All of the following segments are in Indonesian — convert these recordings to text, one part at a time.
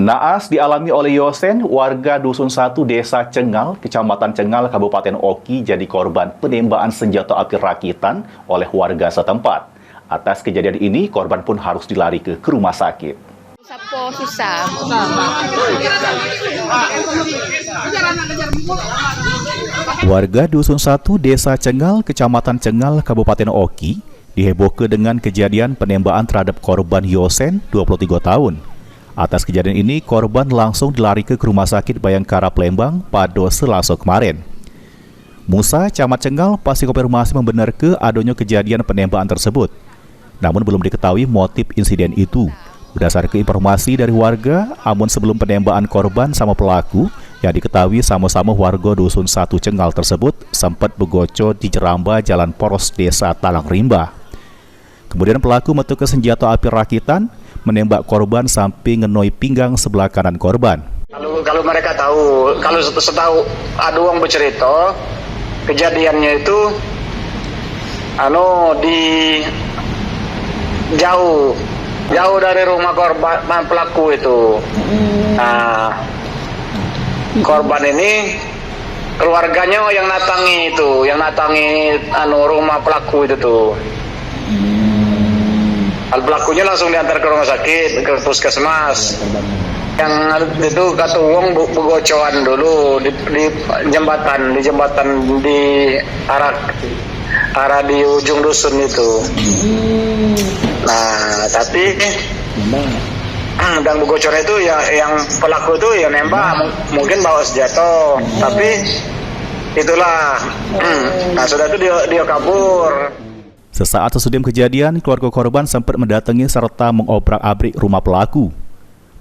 Naas dialami oleh Yosen, warga Dusun 1 Desa Cengal, Kecamatan Cengal, Kabupaten Oki jadi korban penembakan senjata api rakitan oleh warga setempat. Atas kejadian ini, korban pun harus dilari ke rumah sakit. Susah. Warga Dusun 1 Desa Cengal, Kecamatan Cengal, Kabupaten Oki, dihebohkan dengan kejadian penembakan terhadap korban Yosen, 23 tahun. Atas kejadian ini, korban langsung dilari ke rumah sakit Bayangkara Palembang pada Selasa kemarin. Musa, Camat Cengal, pasti konfirmasi membenarkan adanya kejadian penembakan tersebut. Namun belum diketahui motif insiden itu. Berdasarkan informasi dari warga, amun sebelum penembakan korban sama pelaku, yang diketahui sama-sama warga Dusun 1 Cengal tersebut sempat begocor di Jeramba Jalan Poros Desa Talang Rimba. Kemudian pelaku metu ke senjata api rakitan, menembak korban sampai ngenoi pinggang sebelah kanan korban. Kalau mereka tahu, kalau setahu ada orang bercerita, kejadiannya itu di jauh dari rumah korban pelaku itu. Nah, korban ini keluarganya yang natangi rumah pelaku itu tuh. Pelakunya langsung diantar ke rumah sakit, ke puskesmas. Yang itu kata uang begocoan dulu di jembatan di arah di ujung dusun itu. Nah, tapi dan begocornya itu yang pelaku itu yang nembak, mungkin bawa senjata, tapi itulah. Nah, sudah itu dia kabur. Sesaat sesudah kejadian, keluarga korban sempat mendatangi serta mengobrak-abrik rumah pelaku.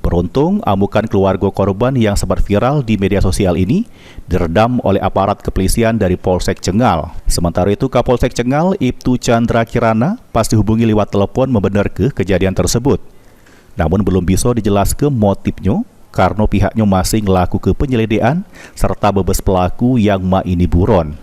Beruntung, amukan keluarga korban yang sempat viral di media sosial ini diredam oleh aparat kepolisian dari Polsek Cengal. Sementara itu, Kapolsek Cengal, Ibtu Chandra Kirana, pas dihubungi lewat telepon membenarkan kejadian tersebut. Namun belum bisa dijelaskan motifnya karena pihaknya masih melakukan penyelidikan serta bebas pelaku yang ini buron.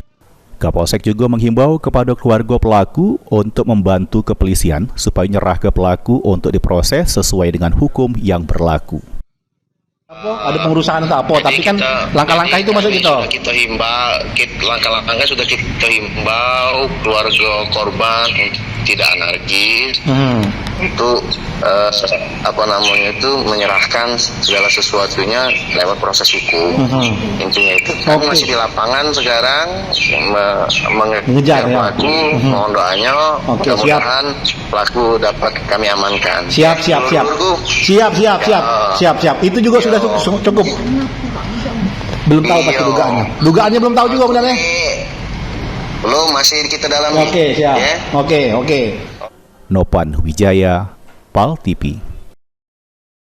Kapolsek juga menghimbau kepada keluarga pelaku untuk membantu kepolisian supaya nyerah ke pelaku untuk diproses sesuai dengan hukum yang berlaku. Ada pengurusan atau apa, tapi kan langkah-langkah itu masuk kita himbau, langkah-langkahnya sudah kita himbau keluarga korban tidak anarkis, untuk menyerahkan segala sesuatunya lewat proses hukum. Intinya itu kami masih di lapangan sekarang mengejar pelaku. Mohon doanya, mudah-mudahan pelaku dapat kami amankan. Siap. Itu juga sudah cukup. Belum tahu pasti dugaannya belum tahu juga benar. Belum, masih kita dalami. Oke, siap. Oke. Nopan Wijaya, PAL TV.